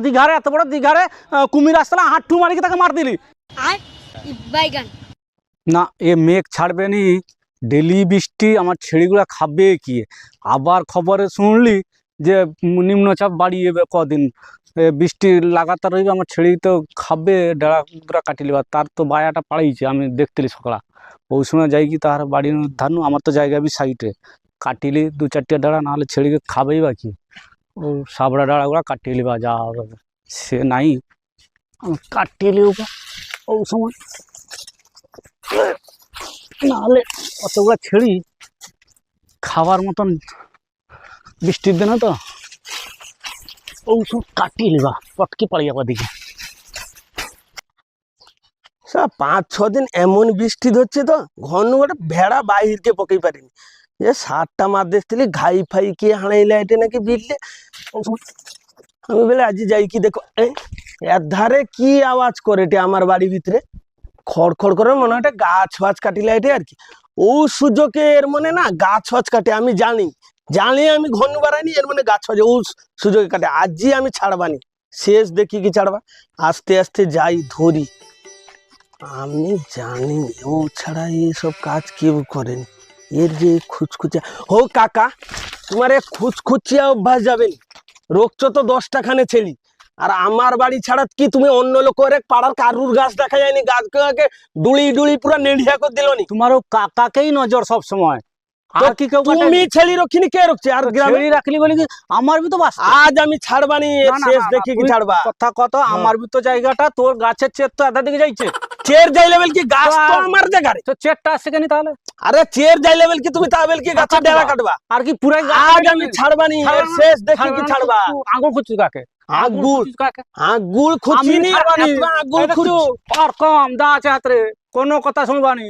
দীঘারে এত বড় দীঘারে কুমির আসলে হাঁটু মারিকে তাকে মার দিলি না। এ মেঘ ছাড়বে নি, ডেলি বৃষ্টি, আমার ছেড়িগুলা খাবে কি? আবার খবরে শুনলি যে নিম্নচাপ বাড়িয়ে কদিন বৃষ্টি লাগাতার রইবে, আমার ছেড়ি তো খাবে, ডেড়া কাটিলি বা তার তো বায়াটা পাড়াইছে আমি দেখতেলি সকালা। ওই সময় যাই কি তার বাড়ির ধানু আমার তো জায়গা বি সাইডে কাটিলি 2-4টা ডেড়া, নাহলে ছেড়িকে খাবেই বা কি? ও সাবড়া ডাড়াগুলা কাটিলি বা যা সে নাই কাটিলি ওই সময়, নাহলে অতগুলা ছেড়ি খাবার মতন বৃষ্টির দিনে তো ওই সব কাটিলি বা পটকে পাড়ি যাবার দিকে। 5-6 দিন এমন বৃষ্টি ধরছে তো ঘন গোটে ভেড়া বাহিরকে পকেই পারিনি, যে 7টা মাছ দেখছিলি ঘাই ফাই কে হাঁড়াইলে এটে নাকি বিললে। আমি বলে আজি যাই কি দেখো এর ধারে কি আওয়াজ করে এটে আমার বাড়ির ভিতরে খড় খড় করে, মনে হয় গাছ ফাছ কাটিলে এটে আর কি। ও সুযোগে এর মনে না গাছ ফাছ কাটে, আমি জানি আমি ঘন বাড়াইনি, এর মানে গাছ ফাছ ও সুযোগে কাটে। আজই আমি ছাড়বানি, শেষ দেখি কি ছাড়বা। আস্তে আস্তে যাই ধরি, আমি জানি ও ছাড়া এইসব কাজ কেউ করেন। এর যে খুচখুচিয়া হো কাকা, তোমার এক খুচখুচিয়া অভ্যাস যাবেন, রোগছ তো 10টা খানে ছেলি। আর আমার বাড়ি ছাড়া কি তুমি অন্য লোকের পাড়ার কারুর গাছ দেখা যায়নি, গাছকে ডুলি ডুলি পুরো নেড়িয়া করে দিল নি? তোমারও কাকাকেই নজর সব সময়, আর কি কেউ তুমি ছেলি রক্ষিনি কে রক্ষছে? আর গ্রামে রাখলি বলে কি আমার বি তো বাস আজ আমি ছাড়বানি, শেষ দেখি কি ছাড়বা। কথা কত, আমার বি তো জায়গাটা তোর গাছের চের তো আধা দিকে যাইছে। চের যাই লেভেল কি গাছ তো আমার জায়গায়, তো চেরটা আসছে কেন তাহলে? আরে চের যাই লেভেল কি তুমি তাহলে কি গাছের ডেরা কাটবা? আর কি পুরাই আজ আমি ছাড়বানি, শেষ দেখি কি ছাড়বা। আঙুল খুঁজছিস কাকে? আগুল খুঁচিনি, আগুল খুঁজু আর কম দা আছে হাতরে, কোনো কথা শুনবানি।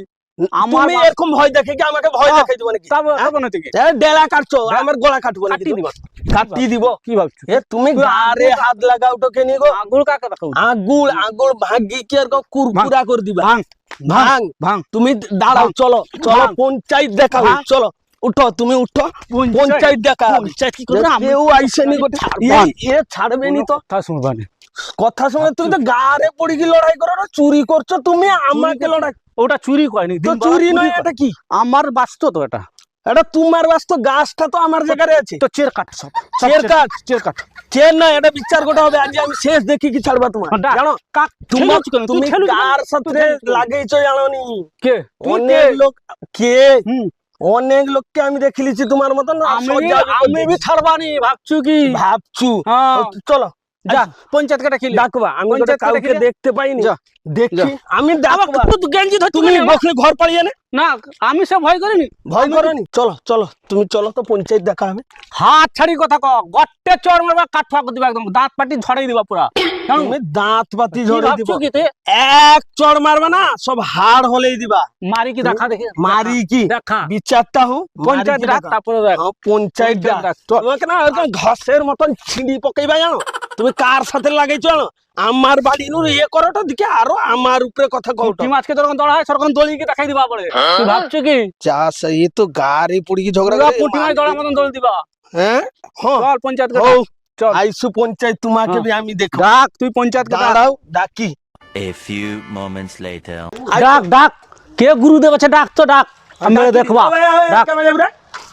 আমি এরকম ভয় দেখে কি আমাকে ভয় দেখাই দিব নাকি? ডেরা কাটছো, আমার গলা কাটবো নাকি? কাটি দিব কি ভাবছো? তুমি গারে হাত লাগাও তো কেনি গো? আগুল কাকে দেখাও? আগুল আগুল ভাগি কি আর কুরকুরা করে দিবা? ভাঙ ভাঙ ভাঙ। তুমি দাঁড়াও, চলো চলো পঞ্চায়েত দেখাও, চলো উঠো, তুমি উঠো, পঞ্চায়েত দেখা। কেউ আইসেনি গোটে এ ছাড়বে নি তো কথা শুনবানি। কথা শুনে তুমি তো গারে পড়ি কি লড়াই করো, চুরি করছো তুমি, আমাকে লড়াই। ওটা চুরি করেনি তো চুরি নয়, এটা কি? আমার বাস্ত তো এটা, এটা তোমার বাস্ত, গাছটা তো আমার জায়গায় আছে। তো চের কাট, সব চের কাট, চের কাট, চের নয়, এটা বিচার করতে হবে। আজ আমি শেষ দেখি কি ছাড়বা তোমার। জানো তুমি কার সাথে লাগাইছো জানো নি? কে? অনেক লোক, কে অনেক লোককে আমি দেখিলিছি তোমার মতন। আমি ছাড়বানি ভাবছু কি? ভাবছু চলো যা পঞ্চায়েত কাটা খেলি ডাকবা। আমি কাউকে দেখতে পাইনি, দেখি আমি তুমি ঘর পাড়িয়ে না, আমি সব ভয় করিনি। ভয় করনি? চলো চলো তুমি চলো তো, পঞ্চায়েত দেখা হবে। হাত ছাড়ি কথা ক, গট্টে চড় মারবা, কাঠ ফাঁক দিবা, একদম দাঁত পাটি ঝড়াই দিবা পুরা। তুমি দাঁত পাতি ঝড়াই দিবা? এক চড় মারবা না, সব হাড় হলেই দিবা। মারি কি দেখা দেখে? মারি কি দেখা বিচারটা হোক, পঞ্চায়েত ডাক, তারপরে পঞ্চায়েত ডাক। তোমাকে না ঘাসের মতন ছিঁড়ি পকাইবা জানো? তুমি কার সাথে লাগাইছো জানো? আমার বাড়ি নুর ইয়ে করোটা দিকে আরো আমার উপরে কথা কও। মাছকে যখন দড়া হয় সরকার দড়িকে দেখাই দিবা পড়ে। তুই ভাবছো কি চাষ এ তো গাড়ি পুড়ি কি ঝগড়া করে? পুঁটি মাছ দড়ার মতন দড়ি দিবা। হ্যাঁ চল পঞ্চায়েত চল, আইসু পঞ্চায়েত, তোমাকে আমি দেখব। ডাক, তুই পঞ্চায়েত দাঁড়াও, ডাকি। A few moments later. ডাক ডাক, কে গুরুদেব আছে? ডাক তো ডাক, আমরা দেখবা। ডাক।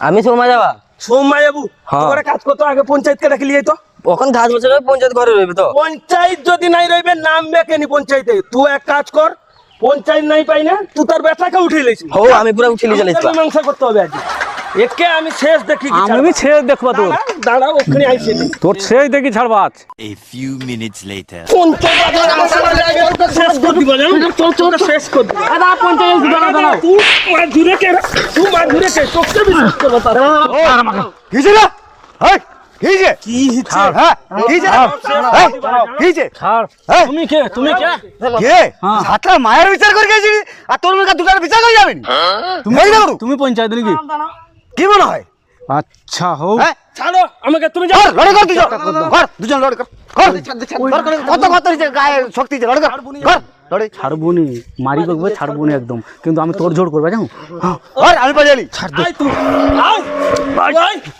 আমি সোমা যাবা। সোমা যাবু? তোরে কাজ করতে আগে পঞ্চায়েতকে ডাকি লিয়ে তো। ওখান ঘাস বসে পঞ্চায়েত ঘরে রইবে তো। পঞ্চায়েত যদি নাই রইবে নামবে কেনি পঞ্চায়েতে? তুই এক কাজ কর, পঞ্চায়েত নাই পাই না, তুই তোর বেটাকে উঠিয়ে লিস। হো আমি পুরো উঠিয়ে লিয়ে চলেছি। মীমাংসা করতে হবে আজ। একে আমি শেষ দেখি কি ছাড়বা। আমি শেষ দেখবা তোর। দাঁড়াও, ওখানে আইছি তোর শেষ দেখি ছাড়বা। A few minutes later. Panchayat শেষ করে দিব জানো? চল চল শেষ করে দিব। আদা পঞ্চায়েত দাঁড়াও। তুই মা ঘুরে কে, তুই মা ঘুরে কে, তোকে বিশ্বাস করব তার। ও আমাকে কিছে না? এই কিছে? কি হিচ্ছে? হ্যাঁ কিছে? কিছে? ছাড়। তুমি কে? তুমি কে? কে? সাতটা মায়ের বিচার করে গেছিস আর তোর মুখে দুটার বিচার করে যাবেন? তুমি পঞ্চায়েত নাকি? কি মনে হয় আচ্ছা হোক হ্যাঁ ছাড়ো আমাকে, তুমি কর লড়াই কর দুজন কর দুজন লড়াই কর কর কত হয়েছে গায়ে শক্তি আছে লড়াই কর কর লড়াই ছাড়বুনি, মারি বকবে ছাড়বুনি একদম, কিন্তু আমি তোর জোর করবো জানো। কর আমি পাজালি ছাড় দে।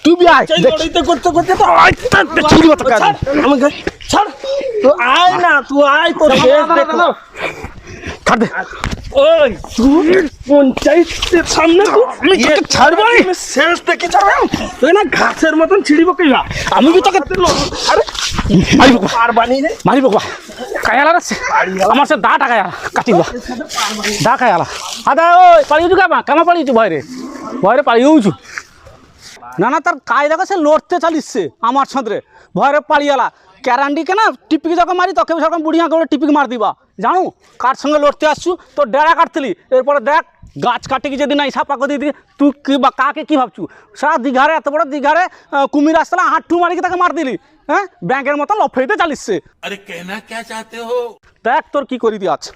তুমি আয় লড়াইতে করতে করতে তো ছাড় আমাকে, ছাড় তো আয় না, তুই আয় তো শেষ দেখো। ছাড় দে। ওই তুই পঞ্চায়েতের সামনে আমি তোকে ছাড়বো, আমি শেষ দেখে ছাড়বো। তুই না ঘাসের মতন ছিড়ি বকিবা, আমি কি তোকে আরে মারি বকবা, পার বানিয়ে দে। মারি বকবা কায়ালা আছে আমার সে দাটা কায়া কাটিবা দা কায়ালা আদা ওই পালিয়েছু কেমন পালিয়েছু ভয়রে ভয়রে পালিয়েছু না না তার কায় দেখো সে লড়তে চালিচ্ছে আমার সাঁতরে ভয়রে পালিয়ালা ক্যারান্ডিকে না টিপিকে যখন মারি তখন সরকার বুড়িয়া করে টিপিকে মার দিবা জানো কার সঙ্গে লড়তে আসছু তোর ডেরা কাটতিলি এরপরে দেখ গাছ কাটি কি যদি না ইসাপা করে দিয়ে তুই কি বা কাকে কি ভাবছু সারা দীঘারে এত বড় দীঘারে কুমির আসতে না হাঁটু মারি তাকে মার দিলি হ্যাঁ ব্যাংকের মতো লফেইতে চালিচ্ছে अरे कहना क्या चाहते हो? দেখ তোর কি করি দিয়ে আছে